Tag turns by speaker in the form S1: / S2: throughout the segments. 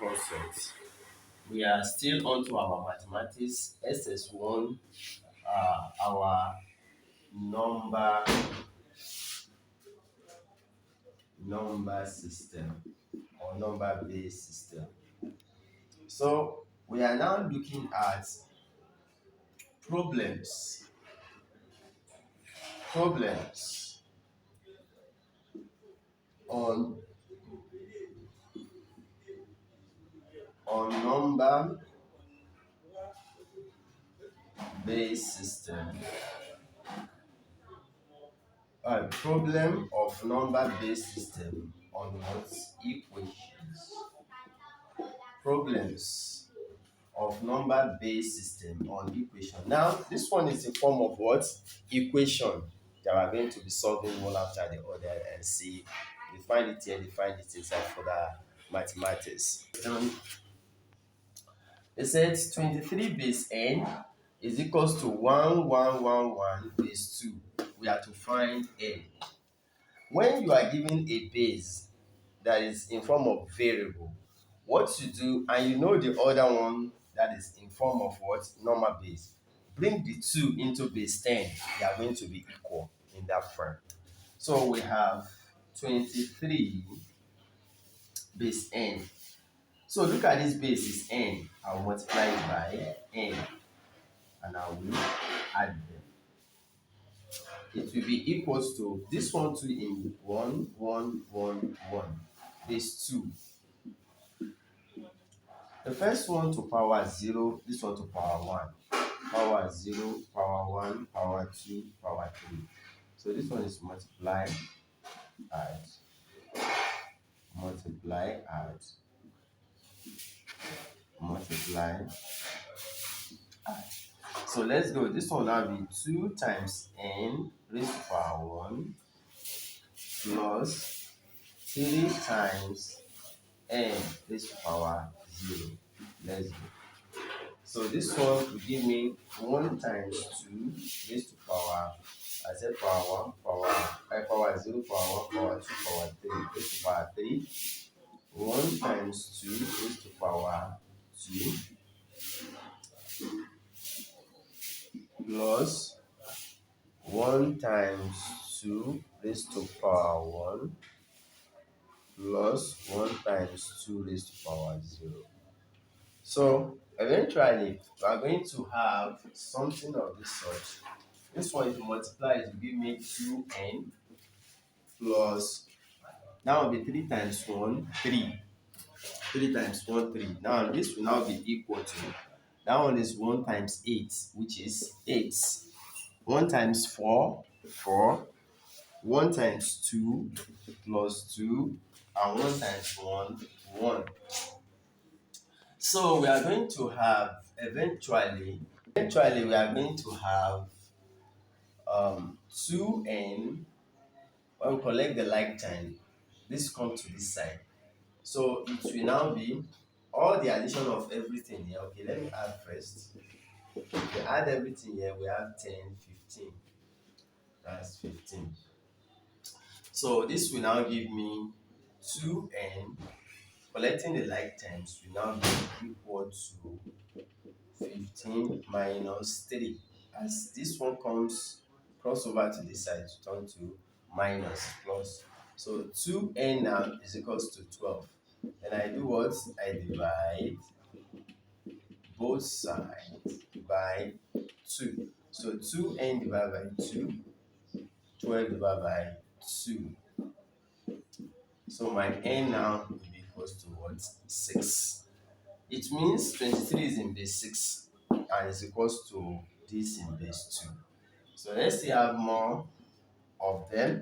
S1: concept. We are still on to our mathematics SS1, our number number system or number based system. So we are now looking at problems problems on number based system. A problem of number based system on what equations. Problems of number based system on equation. Now this one is in form of what? Equation that we are going to be solving one after the other and see. We find it here, we find it inside for the mathematics. It says 23 base n is equals to 1111 base 2. We have to find n. When you are given a base that is in form of variable, what you do, and you know the other one that is in form of what? Normal base. Bring the two into base 10. They are going to be equal in that form. So we have 23 base n. So look at this base is n. I'll multiply it by n and I will add them. It will be equals to this one to in 1, 1, 1, 1. Base 2. The first one to power 0, this one to power 1. Power 0, power 1, power 2, power 3. So this one is multiply, add, multiply, add, multiply, add. So let's go. This one will now be 2 times n raised to power 1 plus 3 times n raised to power 0. Let's go. So this one will give me 1 times 2 raised to power, I said power 1, power 0, power 1, power 2, power 3, raised to power 3. 1 times 2 raised to power 2 plus 1 times 2 raised to power 1 plus 1 times 2 raised to power 0. So eventually we are going to have something of this sort. This one, if you multiply it, will give me 2n plus, that will be 3 times 1, 3. 3 times 1, 3. Now this will now be equal to, that one is 1 times 8, which is 8. 1 times 4, 4. 1 times 2 plus 2. And 1 times 1, 1. So we are going to have, eventually we are going to have 2n. When we collect the like time, this comes to this side. So it will now be all the addition of everything here. Okay, let me add first. If we add everything here, we have 10, 15. That's 15. So this will now give me 2n. Collecting the like terms will now be equal to 15 minus 3. As this one comes cross over to this side, to turn to minus plus. So 2n now is equals to 12. Then I do what? I divide both sides by 2. So 2n divided by 2, 12 divided by 2. So my n now will be equals to what? 6. It means 23 is in base 6 and is equals to this in base 2. So let's still have more of them.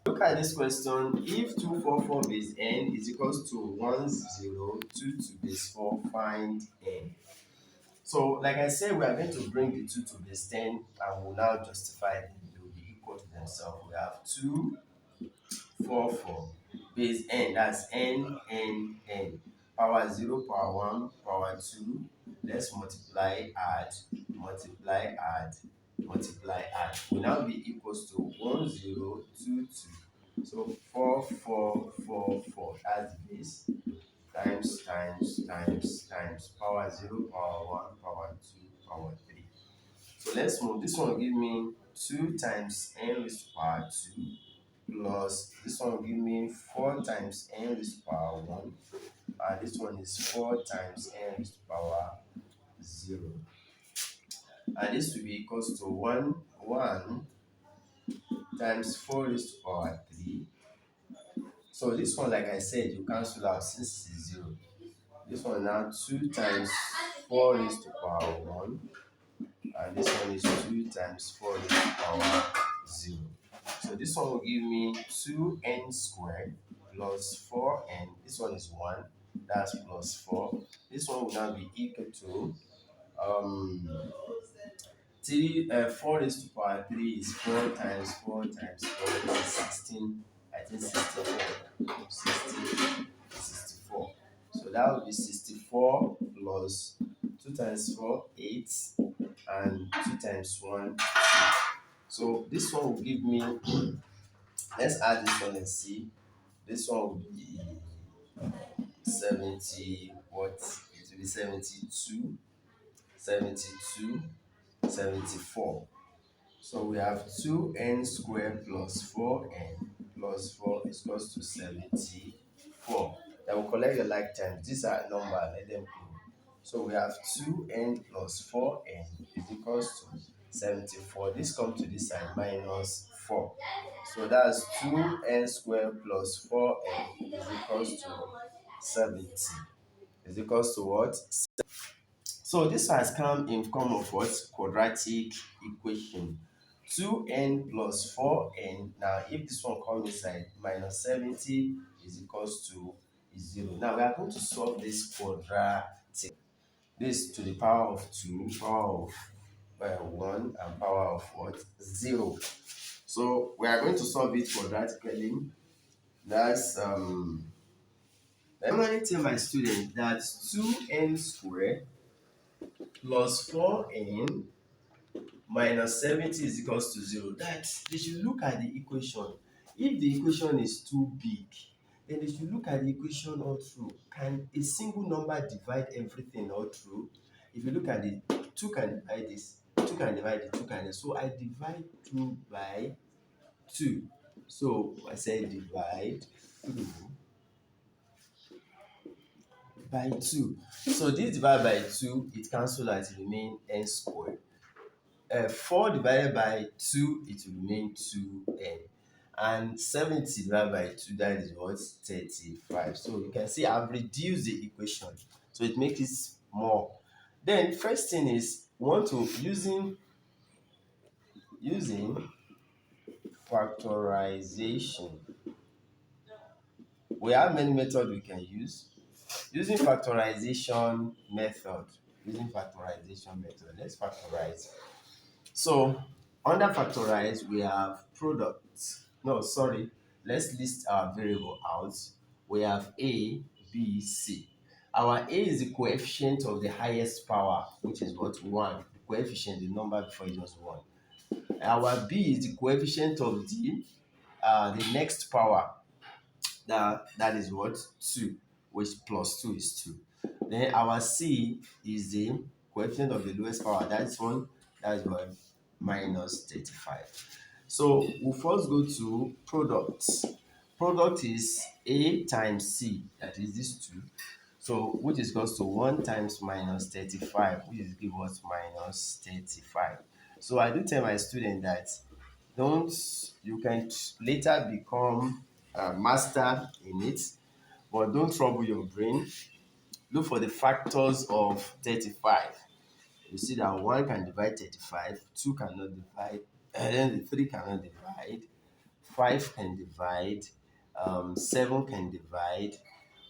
S1: Look at this question. If 244 base n is equals to 1022 base 4, find n. So like I said, we are going to bring the 2 to base 10 and we'll now justify them. They will be equal to themselves. We have 244 base n, that's n, n, n. Power 0, power 1, power 2. Let's multiply, add, multiply, add, multiply, add. Will now be equals to 1022. So 4444, that's the base, times times power 0, power 1, power 2, power 3. So let's move. This one will give me 2 times n raised to power 2 plus this one will give me 4 times n raised to power 1. And this one is 4 times n raised to power 0. And this will be equals to 1 times 4 raised to power 3. So this one, like I said, you cancel out since it's 0. This one now 2 times 4 raised to power 1. And this one is 2 times 4 raised to power 0. So this one will give me 2n squared plus 4n. This one is 1. That's plus 4. This one will now be equal to 4 raised to power 3 is 4 times 4 times 4 is 16. I think 64. So that would be 64 plus 2 times 4, 8, and 2 times 1, 2. So this one will give me, let's add this one and see. This one will be 70, what? It will be 72, 72, 74. So we have 2n squared plus 4n plus 4 is equals to 74. Then we'll collect the like terms. These are numbers, let them go. So we have 2n plus 4n is equals to 74. This comes to this side minus 4. So that's 2n squared plus 4n is equals to 70. Is equals to what? So this has come in form of what? Quadratic equation. 2n plus 4n. Now, if this one comes inside, minus 70 is equals to 0. Now, we are going to solve this quadratic. This to the power of 2, power of 1, and power of what? 0. So, we are going to solve it quadratically. That's, I normally tell my students that 2n squared plus 4n minus 70 is equals to 0. That they should look at the equation. If the equation is too big, then they should look at the equation all through. Can a single number divide everything all through? If you look at it, 2 can divide this, 2 can divide it, 2 can. So I divide 2 by 2. So I say divide through by 2. So this divide by 2, it cancels out, it remain n squared. 4 divided by 2, it will remain 2n. And 70 divided by 2, that is what? 35. So you can see I've reduced the equation. So it makes it more. Then first thing is, want to using factorization. We have many methods we can use. Using factorization method. Let's factorize. So under factorize, we have products. No, sorry. Let's list our variable out. We have A, B, C. Our A is the coefficient of the highest power, which is what? 1. The coefficient, the number before it was 1. Our B is the coefficient of the next power. That is what? 2, which plus 2 is 2. Then our C is the coefficient of the lowest power. That is what? Minus 35. So we'll first go to products. Product is A times C, that is this 2. So which is equals to 1 times minus 35, which is give us minus 35. So I do tell my student that you can later become a master in it, but don't trouble your brain. Look for the factors of 35. You see that 1 can divide 35, 2 cannot divide, and then the 3 cannot divide, 5 can divide, 7 can divide,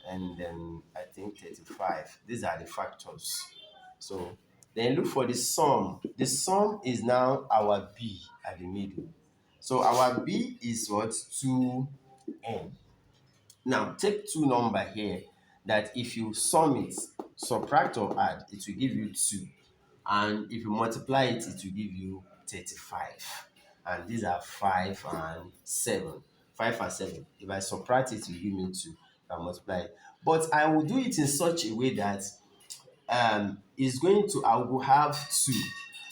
S1: and then I think 35. These are the factors. So then look for the sum. The sum is now our B at the middle. So our B is what? 2n. Now take two number here that if you sum it, subtract or add, it will give you 2. And if you multiply it, it will give you 35. And these are 5 and 7. 5 and 7. If I subtract it, it will give me 2. If I multiply it. But I will do it in such a way that is going to, I will have 2.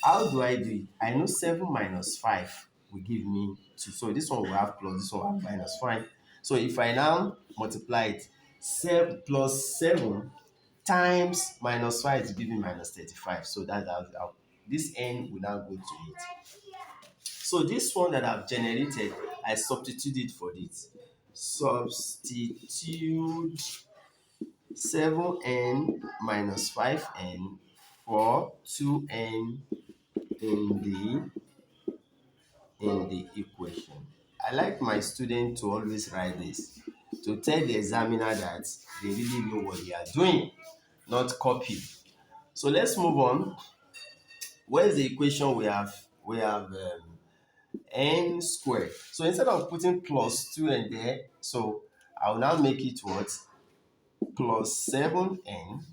S1: How do I do it? I know 7 minus 5 will give me 2. So this one will have plus, this one will have minus. Fine. So if I now multiply it, 7 plus 7 times minus 5 is giving minus 35. So that's how this n will now go to it. So this one that I've generated, I substitute it for this. Substitute 7n minus 5n for 2n in the equation. I like my student to always write this to tell the examiner that they really know what they are doing, not copy. So let's move on. Where's the equation we have? We have n squared. So instead of putting plus 2n there, so I will now make it what? Plus 7n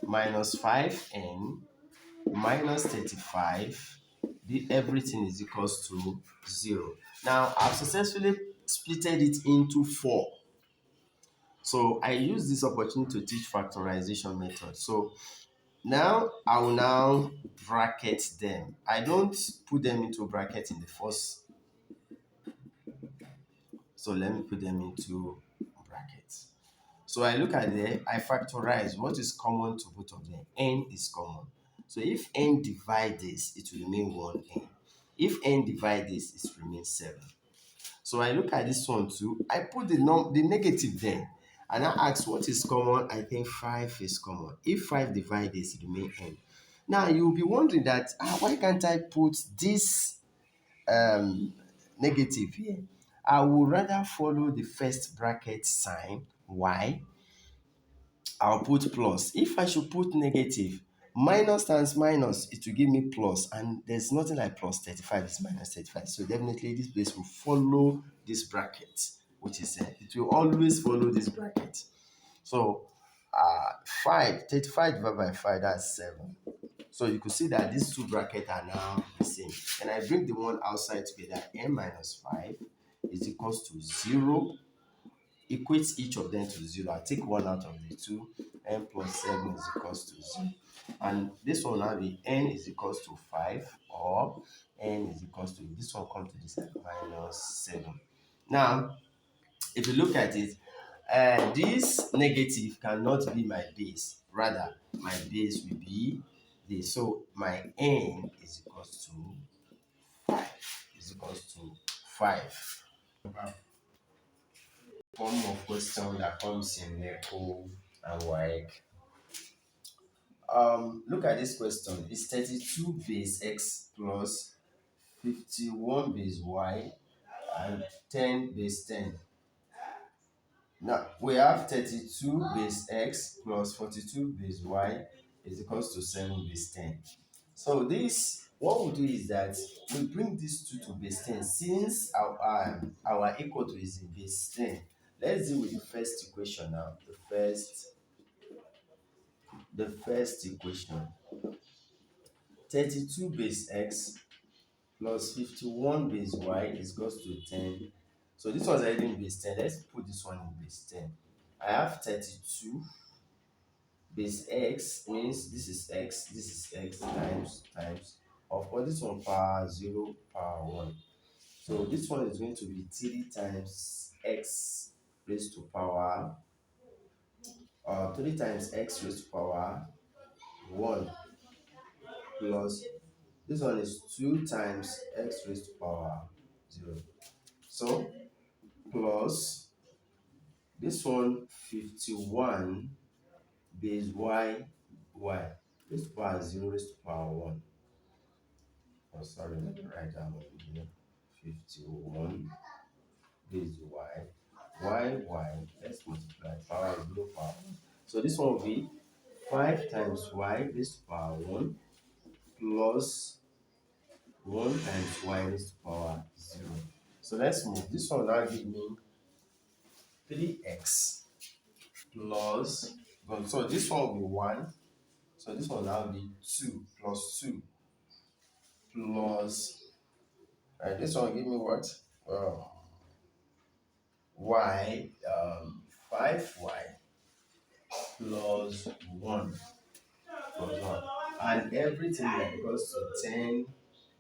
S1: minus 5n minus 35. Everything is equals to 0. Now I've successfully splitted it into 4. So I use this opportunity to teach factorization method. So now I will now bracket them. I don't put them into bracket in the first. So let me put them into brackets. So I look at there, I factorize what is common to both of them. N is common. So if n divide this, it will remain 1n. If n divide this, it will remain 7. So I look at this one too. I put the negative there. And I ask what is common. I think 5 is common. If 5 divide this, it will remain n. Now you'll be wondering that why can't I put this negative here? I would rather follow the first bracket sign. Why? I'll put plus. If I should put negative, minus times minus, it will give me plus, and there's nothing like plus 35, it's minus 35. So definitely this place will follow this bracket, which is it will always follow this bracket. So 35 divided by 5, that's 7. So you could see that these two brackets are now the same. And I bring the one outside together, n minus 5 is equals to 0. Equates each of them to 0. I take one out of the two. N plus 7 is equals to 0. And this one now be n is equals to 5, or n is equals to, this one comes to this side, minus 7. Now, if you look at it, this negative cannot be my base. Rather, my base will be this. So my n is equals to 5. Is equals to 5. Form of question that comes in NECO and WAEC. Look at this question. It's 32 base x plus 51 base y and 10 base 10. Now, we have 32 base x plus 42 base y is equals to 7 base 10. So this, what we do is that we bring these two to base 10. Since our equal to is in base 10, let's deal with the first equation now. The first equation. 32 base x plus 51 base y is equals to 10. So this one's already in base 10. Let's put this one in base 10. I have 32 base x, means this is x times of course this one power 0 power 1. So this one is going to be 3 times x raised to power 3 times x raised to power 1 plus this one is 2 times x raised to power 0. So plus this one 51 base y raised to power 0 raised to power 1. Oh, sorry, let me write down over here. 51 base y. Let's multiply power 0 power 1. So this one will be 5 times y raised to power 1 plus 1 times y raised to power 0. So let's move. This one now give me 3x plus, so this one will be 1. So this one now be 2 plus 2 plus, this one give me what? Y, 5y plus 1 plus 1. And everything is equals to 10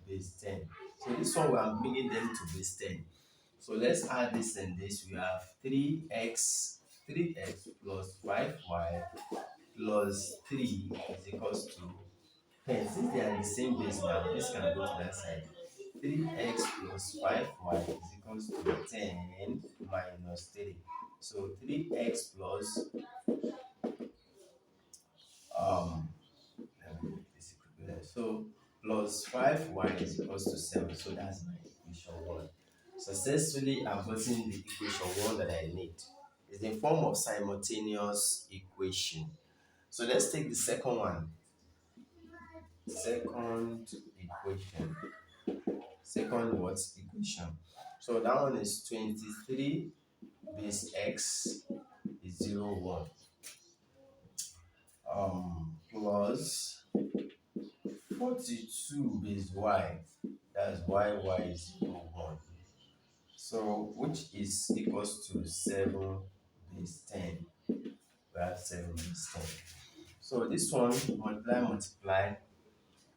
S1: base 10. So this one we are bringing them to base 10. So let's add this and this. We have 3x plus 5y plus 3 is equals to 10. Since they are the same base now, this can go to that side. 3x plus 5y is equals to 10 minus 3. So 3x plus um let me make this equivalent. So plus 5y is equals to 7. So that's my equation 1. Successfully I've gotten the equation 1 that I need. It's in form of simultaneous equation. So let's take the second one. Second equation. Second what equation? So that one is 23 base x is 1 plus 42 base y, that's y is 1. So which is equals to 7 base 10. We have 7 base 10. So this one multiply.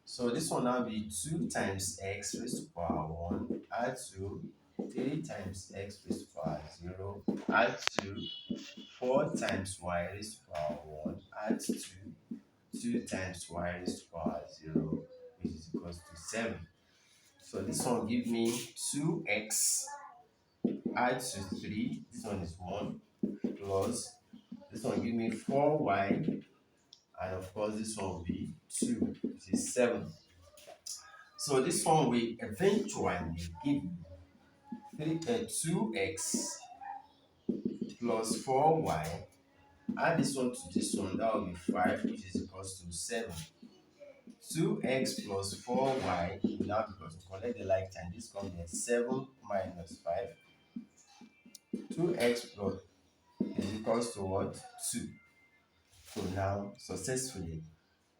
S1: So this one now be 2 times x raised to power 1 add to 3 times x raised to power 0 add to 4 times y raised to power 1 add to 2 times y raised to power 0, which is equals to 7. So this one give me 2x add to 3, this one is 1, plus this one give me 4y, and of course this one will be 2, which is 7. So this one will eventually give me 2x plus 4y. Add this one to this one, that will be 5, which is equals to 7. 2x plus 4y, now because we collect the like time, this comes here 7 minus 5. 2x plus is equals to what? 2. So now, successfully,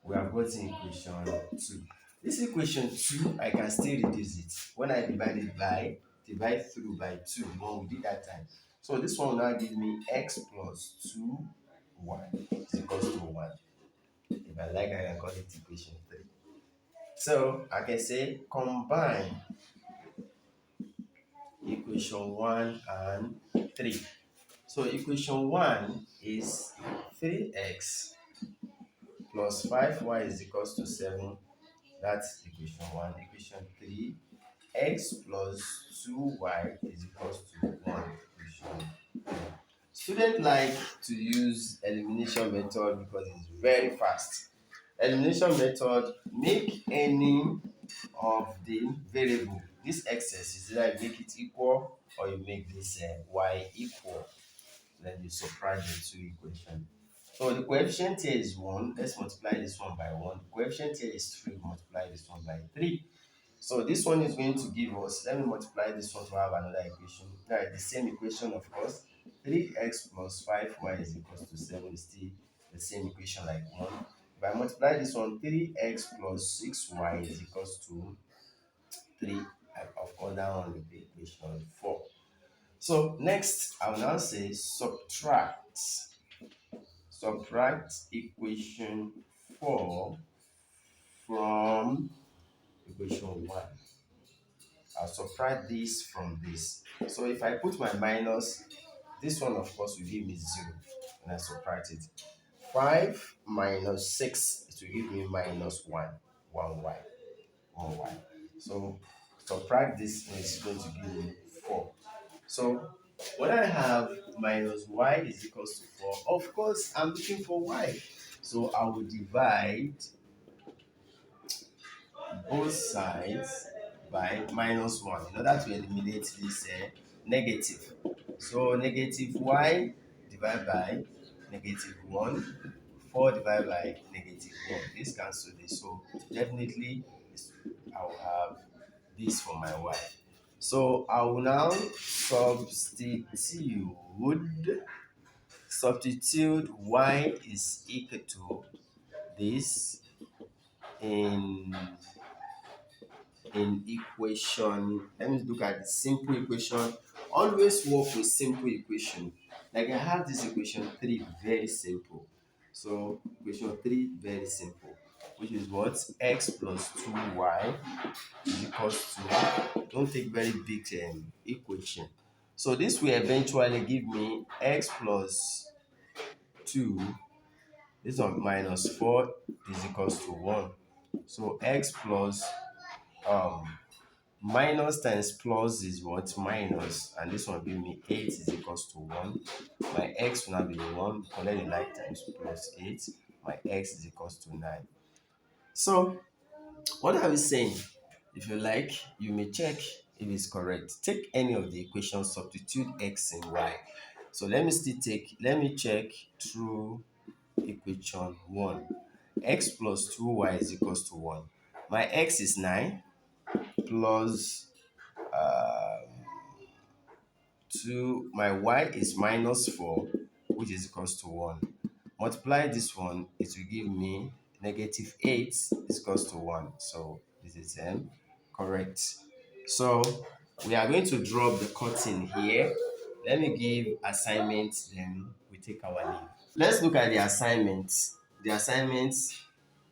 S1: we have gotten equation 2. This equation 2, I can still reduce it. When I divide through by 2, the one we did that time. So this one will now give me x plus 2y is equals to 1. If I like, I can call it equation 3. So I can say combine equation 1 and 3. So equation 1 is 3x plus 5y is equals to 7. That's equation 1. Equation 3, x plus 2y is equals to 1. Equation 3. Students like to use elimination method because it's very fast. Elimination method, make any of the variable. This excess is either you make it equal or you make this y equal. Then you subtract the two equations. So the coefficient here is 1. Let's multiply this one by 1. The coefficient here is 3. Multiply this one by 3. So this one is going to give us, let me multiply this one to have another equation. The same equation, of course. 3x plus 5y is equals to 7 is still the same equation like 1. If I multiply this one, 3x plus 6y is equals to 3. Of course, that one will be equation 4. So next, I will now say subtract. Subtract equation 4 from equation 1. I'll subtract this from this. So if I put my minus, this one of course will give me 0 when I subtract it. 5 minus 6, it will give me minus 1. 1y. 1y. So subtract this and it's going to give me 4. So when I have minus y is equals to 4, of course I'm looking for y. So I will divide both sides by minus 1 in order to eliminate this negative. So negative y divided by negative 1, 4 divided by negative 1. This cancels this. So definitely I will have this for my y. So I will now substitute y is equal to this in equation. Let me look at the simple equation. Always work with simple equation. Like I have this equation 3, very simple. So equation 3, very simple, which is what? X plus 2y is equals to, don't take very big equation. So this will eventually give me x plus 2, this one minus 4 is equals to 1. So x plus um minus times plus is what? Minus, and this one give me 8 is equals to 1. My x will now be 1, collect the like times plus 8, my x is equals to 9. So what are we saying? If you like, you may check if it's correct. Take any of the equations, substitute x and y. So let me check through equation 1. X plus 2y is equals to 1. My x is 9 plus 2, my y is minus 4, which is equals to 1. Multiply this one, it will give me negative 8 is equals to 1. So this is correct. So we are going to drop the curtain here. Let me give assignments, then we take our leave. Let's look at the assignments. The assignments: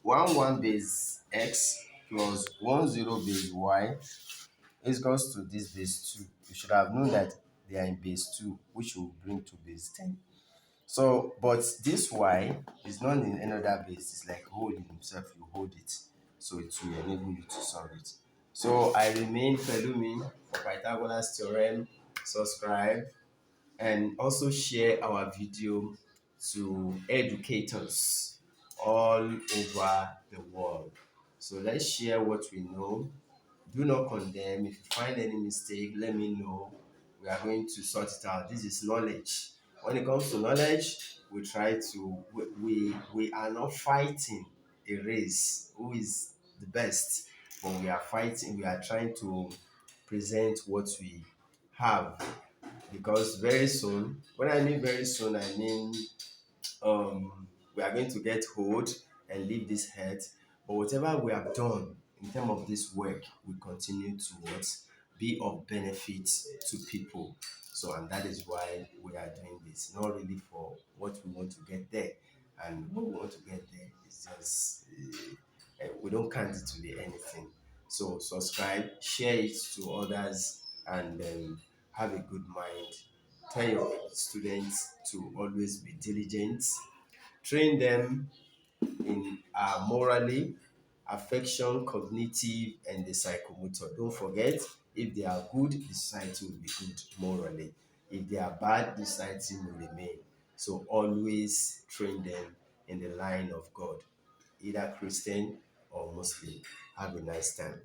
S1: 1 base x plus 10 base y is equals to this base 2. You should have known that they are in base 2, which will bring to base 10. So, but this y is not in another base. It's like holding himself, you hold it. So it will enable you to solve it. So I remain Pelumi for Pythagoras theorem. Subscribe and also share our video to educators all over the world. So let's share what we know. Do not condemn. If you find any mistake, let me know. We are going to sort it out. This is knowledge. When it comes to knowledge, we try to we are not fighting a race who is the best, but we are fighting, we are trying to present what we have, because very soon, when I mean very soon, I mean we are going to get hold and leave this earth. But whatever we have done in terms of this work, we continue to what? Be of benefit to people. So, and that is why we are doing this. Not really for what we want to get there. And what we want to get there is just, we don't count it to be anything. So, subscribe, share it to others, and have a good mind. Tell your students to always be diligent. Train them in morally, affection, cognitive, and the psychomotor. Don't forget, if they are good, the society will be good morally. If they are bad, the society will remain. So always train them in the line of God, either Christian or Muslim. Have a nice time.